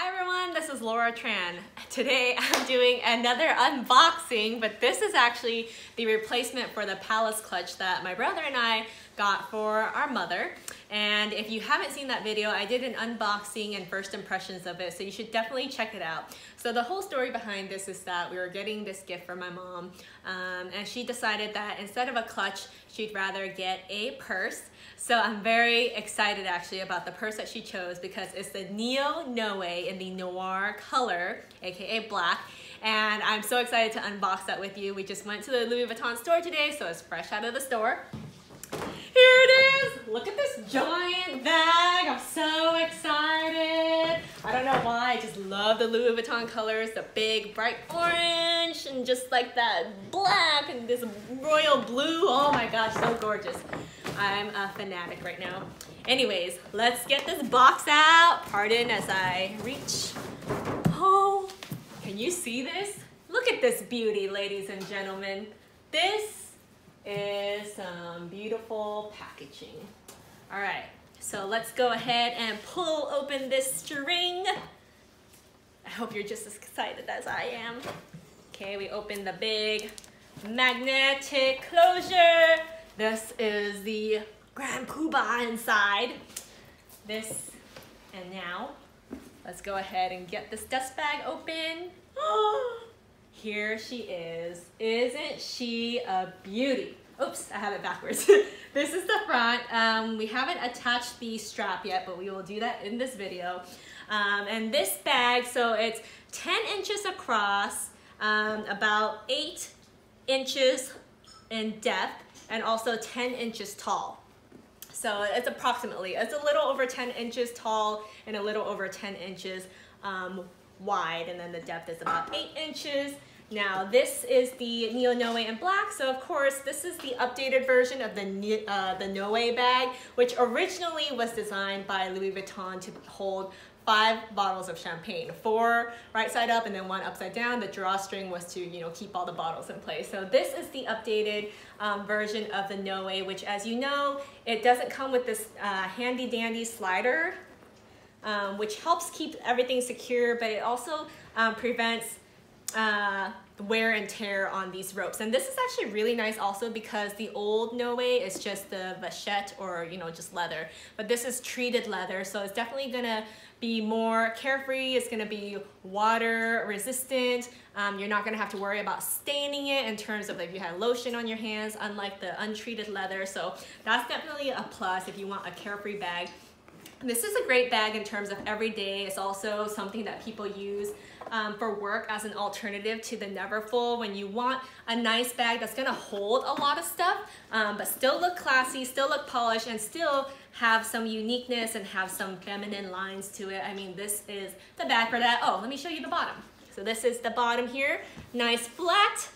Hi everyone, this is Laura Tran. Today I'm doing another unboxing, but this is actually the replacement for the Pallas Clutch that my brother and I got for our mother. And if you haven't seen that video, I did an unboxing and first impressions of it, so you should definitely check it out. So the whole story behind this is that we were getting this gift for my mom, and she decided that instead of a clutch, she'd rather get a purse. So I'm very excited actually about the purse that she chose because it's the NeoNoe in the Noir color, aka black. And I'm so excited to unbox that with you. We just went to the Louis Vuitton store today, so it's fresh out of the store. Here it is! Look at this giant bag. I'm so excited. I don't know why, I just love the Louis Vuitton colors, the big bright orange and just like that black and this royal blue. Oh my gosh, so gorgeous. I'm a fanatic right now. Anyways, let's get this box out. Pardon as I reach. Oh, can you see this? Look at this beauty, ladies and gentlemen. This is some beautiful packaging. All right, so let's go ahead and pull open this string. I hope you're just as excited as I am. Okay, we open the big magnetic closure. This is the Grand Poobah inside. This, and now, let's go ahead and get this dust bag open. Here she is. Isn't she a beauty? Oops, I have it backwards. This is the front. We haven't attached the strap yet, but we will do that in this video. And this bag, so it's 10 inches across, about 8 inches in depth, and also 10 inches tall. So it's approximately, it's a little over 10 inches tall and a little over 10 inches wide, and then the depth is about 8 inches. Now this is the NeoNoe in black, so of course this is the updated version of the Noe bag, which originally was designed by Louis Vuitton to hold 5 bottles of champagne, 4 right side up and then 1 upside down. The drawstring was to, keep all the bottles in place. So this is the updated version of the Noe, which, as you know, it doesn't come with this handy dandy slider, which helps keep everything secure, but it also prevents wear and tear on these ropes. And this is actually really nice also because the old Noe is just the vachette or just leather, but this is treated leather, so it's definitely gonna be more carefree. It's gonna be water resistant. You're not gonna have to worry about staining it in terms of if you had lotion on your hands, unlike the untreated leather. So that's definitely a plus if you want a carefree bag. This is a great bag in terms of everyday. It's also something that people use for work as an alternative to the Neverfull. When you want a nice bag that's gonna hold a lot of stuff, but still look classy, still look polished, and still have some uniqueness and have some feminine lines to it. I mean, this is the bag for that. Oh, let me show you the bottom. So this is the bottom here, nice flat.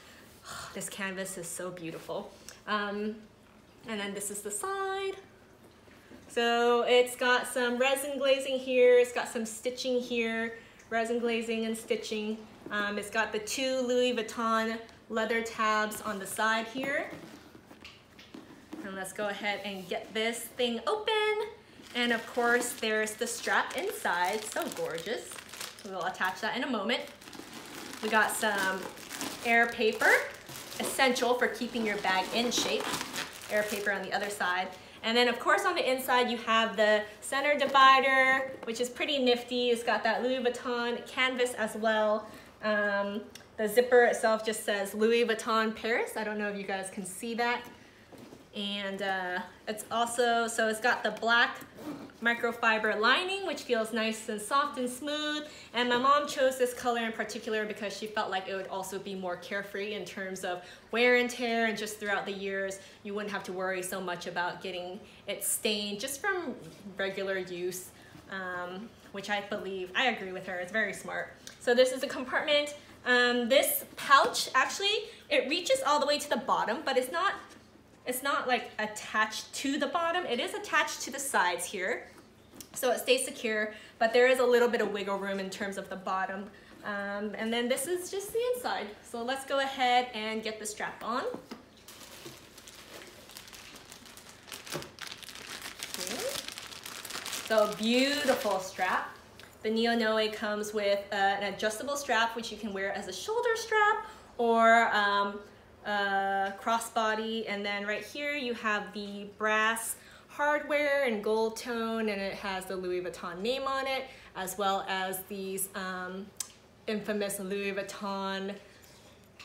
Oh, this canvas is so beautiful. And then this is the side. So it's got some resin glazing here, it's got some stitching here, resin glazing and stitching. It's got the 2 Louis Vuitton leather tabs on the side here. And let's go ahead and get this thing open. And of course, there's the strap inside, so gorgeous. We'll attach that in a moment. We got some air paper, essential for keeping your bag in shape. Air paper on the other side. And then of course on the inside you have the center divider, which is pretty nifty. It's got that Louis Vuitton canvas as well. The zipper itself just says Louis Vuitton Paris. I don't know if you guys can see that. And it's also, so it's got the black microfiber lining, which feels nice and soft and smooth. And my mom chose this color in particular because she felt like it would also be more carefree in terms of wear and tear, and just throughout the years, you wouldn't have to worry so much about getting it stained just from regular use, which I agree with her, it's very smart. So this is a compartment. This pouch, actually, it reaches all the way to the bottom, but it's not like attached to the bottom. It is attached to the sides here, so it stays secure, but there is a little bit of wiggle room in terms of the bottom. And then this is just the inside. So let's go ahead and get the strap on. Okay. So beautiful strap. The NeoNoe comes with an adjustable strap, which you can wear as a shoulder strap or crossbody. And then right here you have the brass hardware in gold tone, and it has the Louis Vuitton name on it, as well as these infamous Louis Vuitton,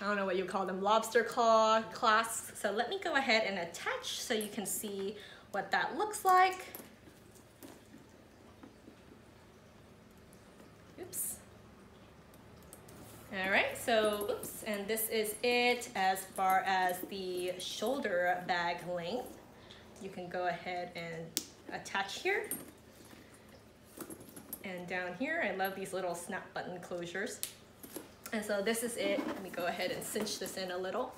I don't know what you call them, lobster claw clasps. So let me go ahead and attach so you can see what that looks like. Oops. All right, so oops, and this is it as far as the shoulder bag length. You can go ahead and attach here. And down here, I love these little snap button closures. And so this is it. Let me go ahead and cinch this in a little.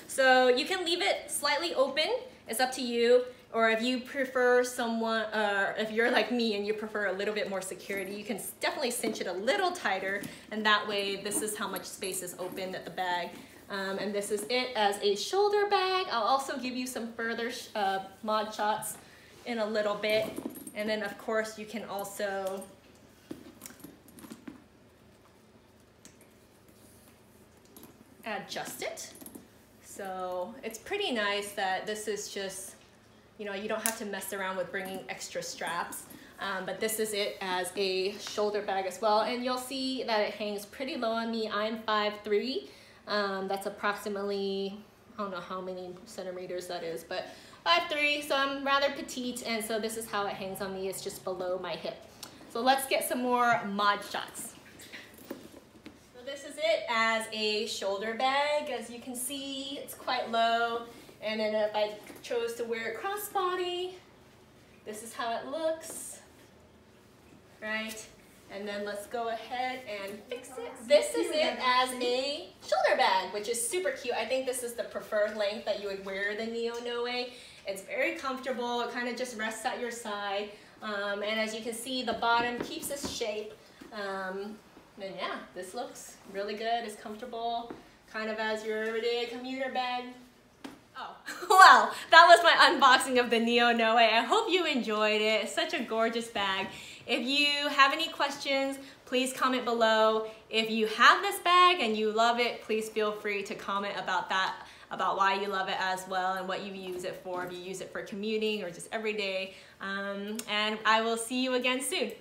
So you can leave it slightly open. It's up to you. Or if you prefer someone, if you're like me and you prefer a little bit more security, you can definitely cinch it a little tighter. And that way, this is how much space is open at the bag. And this is it as a shoulder bag. I'll also give you some further mod shots in a little bit. And then of course you can also adjust it. So it's pretty nice that this is just, you know, you don't have to mess around with bringing extra straps. But this is it as a shoulder bag as well. And you'll see that it hangs pretty low on me. I'm 5'3". That's approximately, I don't know how many centimeters that is, but 5'3", so I'm rather petite, and so this is how it hangs on me. It's just below my hip. So let's get some more mod shots. So this is it as a shoulder bag. As you can see, it's quite low. And then if I chose to wear it crossbody, this is how it looks, right? And then let's go ahead and fix it. This is it as a shoulder bag, which is super cute. I think this is the preferred length that you would wear the NeoNoe. It's very comfortable. It kind of just rests at your side. And as you can see, the bottom keeps its shape. And yeah, this looks really good. It's comfortable, kind of as your everyday commuter bag. Oh, well, that was my unboxing of the NeoNoe. I hope you enjoyed it. It's such a gorgeous bag. If you have any questions, please comment below. If you have this bag and you love it, please feel free to comment about that, about why you love it as well and what you use it for, if you use it for commuting or just every day. And I will see you again soon.